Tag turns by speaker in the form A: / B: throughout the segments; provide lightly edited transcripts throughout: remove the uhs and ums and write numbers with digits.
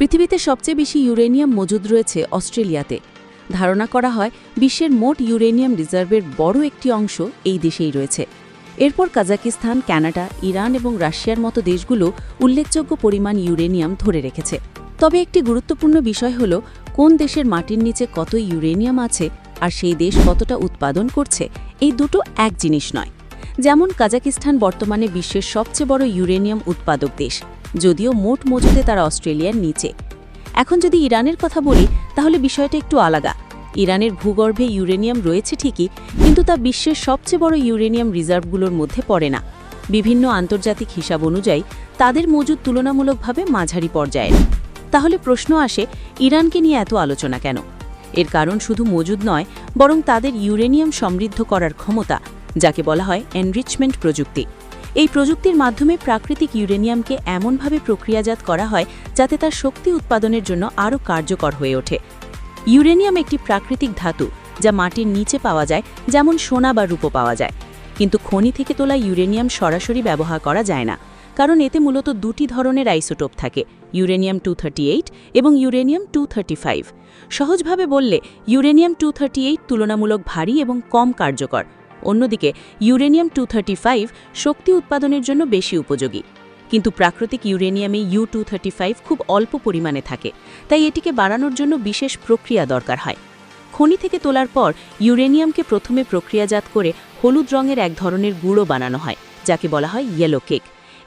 A: পৃথিবীতে সবচেয়ে বেশি ইউরেনিয়াম মজুদ রয়েছে অস্ট্রেলিয়াতে। ধারণা করা হয় বিশ্বের মোট ইউরেনিয়াম রিজার্ভের বড় একটি অংশ এই দেশেই রয়েছে। এরপর কাজাকিস্তান, কানাডা, ইরান এবং রাশিয়ার মতো দেশগুলো উল্লেখযোগ্য পরিমাণ ইউরেনিয়াম ধরে রেখেছে। তবে একটি গুরুত্বপূর্ণ বিষয় হল কোন দেশের মাটির নিচে কত ইউরেনিয়াম আছে আর সেই দেশ কতটা উৎপাদন করছে। এই দুটো এক জিনিস নয়। যেমন কাজাকিস্তান বর্তমানে বিশ্বের সবচেয়ে বড় ইউরেনিয়াম উৎপাদক দেশ, যদিও মোট মজুদে তারা অস্ট্রেলিয়ার নিচে। এখন যদি ইরানের কথা বলি তাহলে বিষয়টা একটু আলাদা। ইরানের ভূগর্ভে ইউরেনিয়াম রয়েছে ঠিকই, কিন্তু তা বিশ্বের সবচেয়ে বড় ইউরেনিয়াম রিজার্ভগুলোর মধ্যে পড়ে না। বিভিন্ন আন্তর্জাতিক হিসাব অনুযায়ী তাদের মজুদ তুলনামূলকভাবে মাঝারি পর্যায়ের। তাহলে প্রশ্ন আসে, ইরানকে নিয়ে এত আলোচনা কেন? এর কারণ শুধু মজুদ নয়, বরং তাদের ইউরেনিয়াম সমৃদ্ধ করার ক্ষমতা, যাকে বলা হয় এনরিচমেন্ট প্রযুক্তি। এই প্রযুক্তির মাধ্যমে প্রাকৃতিক ইউরেনিয়ামকে এমনভাবে প্রক্রিয়াজাত করা হয় যাতে তার শক্তি উৎপাদনের জন্য আরও কার্যকর হয়ে ওঠে। ইউরেনিয়াম একটি প্রাকৃতিক ধাতু যা মাটির নিচে পাওয়া যায়, যেমন সোনা বা রূপো পাওয়া যায়। কিন্তু খনি থেকে তোলা ইউরেনিয়াম সরাসরি ব্যবহার করা যায় না, কারণ এতে মূলত দুটি ধরনের আইসোটোপ থাকে, ইউরেনিয়াম 238 এবং ইউরেনিয়াম 235। সহজভাবে বললে ইউরেনিয়াম 238 তুলনামূলক ভারী এবং কম কার্যকর। অন্যদিকে ইউরেনিয়াম 235 শক্তি উৎপাদনের জন্য বেশি উপযোগী। কিন্তু প্রাকৃতিক ইউরেনিয়ামে U235 খুব অল্প পরিমাণে থাকে, তাই এটিকে বাড়ানোর জন্য বিশেষ প্রক্রিয়া দরকার হয়। খনি থেকে তোলার পর ইউরেনিয়ামকে প্রথমে প্রক্রিয়াজাত করে হলুদ রঙের এক ধরনের গুঁড়ো বানানো হয়, যাকে বলা হয় ইয়েলো কেক।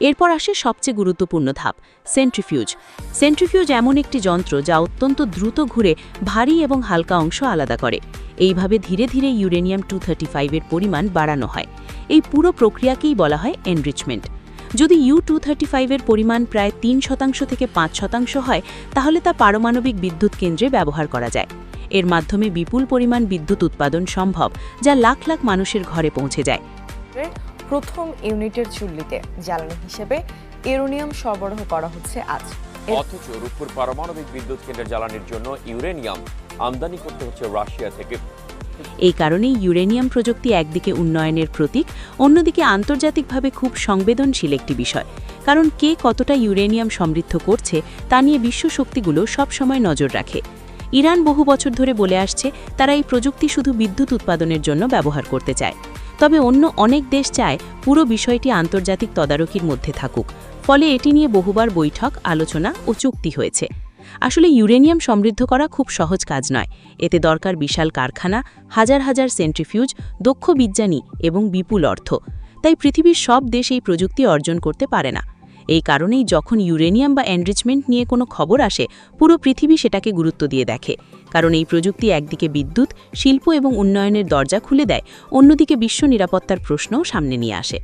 A: এরপর আসে সবচেয়ে গুরুত্বপূর্ণ ধাপ, সেন্ট্রিফিউজ। সেন্ট্রিফিউজ এমন একটি যন্ত্র যা অত্যন্ত দ্রুত ঘুরে ভারী এবং হালকা অংশ আলাদা করে। এইভাবে ধীরে ধীরে ইউরেনিয়াম 235-এর পরিমাণ বাড়ানো হয়। এই পুরো প্রক্রিয়াকেই বলা হয় এনরিচমেন্ট। যদি U235-এর পরিমাণ প্রায় 3% থেকে 5% হয়, তাহলে তা পারমাণবিক বিদ্যুৎ কেন্দ্রে ব্যবহার করা যায়। এর মাধ্যমে বিপুল পরিমাণ বিদ্যুৎ উৎপাদন সম্ভব, যা লাখ লাখ মানুষের ঘরে পৌঁছে যায়।
B: প্রথম ইউনিটের চুল্লিতে জ্বালানি হিসেবে ইউরেনিয়াম সরবরাহ করা হচ্ছে আজ।
C: অথচ রূপপুর পারমাণবিক বিদ্যুৎ কেন্দ্রের জ্বালানির জন্য ইউরেনিয়াম আমদানি করতে হচ্ছে রাশিয়া থেকে।
A: এই কারণেই ইউরেনিয়াম প্রযুক্তি একদিকে উন্নয়নের প্রতীক, অন্যদিকে আন্তর্জাতিকভাবে খুব সংবেদনশীল একটি বিষয়। কারণ কে কতটা ইউরেনিয়াম সমৃদ্ধ করছে তা নিয়ে বিশ্ব শক্তিগুলো সবসময় নজর রাখে। ইরান বহু বছর ধরে বলে আসছে তারা এই প্রযুক্তি শুধু বিদ্যুৎ উৎপাদনের জন্য ব্যবহার করতে চায়। তবে অন্য অনেক দেশ চায় পুরো বিষয়টি আন্তর্জাতিক তদারকির মধ্যে থাকুক। ফলে এটি নিয়ে বহুবার বৈঠক, আলোচনা ও চুক্তি হয়েছে। আসলে ইউরেনিয়াম সমৃদ্ধ করা খুব সহজ কাজ নয়। এতে দরকার বিশাল কারখানা, হাজার হাজার সেন্ট্রিফিউজ, দক্ষ বিজ্ঞানী এবং বিপুল অর্থ। তাই পৃথিবীর সব দেশ এই প্রযুক্তি অর্জন করতে পারে না। এই কারণেই যখন ইউরেনিয়াম বা এনরিচমেন্ট নিয়ে কোনো খবর আসে, পুরো পৃথিবী সেটাকে গুরুত্ব দিয়ে দেখে। কারণ এই প্রযুক্তি একদিকে বিদ্যুৎ, শিল্প এবং উন্নয়নের দরজা খুলে দেয়, অন্যদিকে বিশ্ব নিরাপত্তার প্রশ্নও সামনে নিয়ে আসে।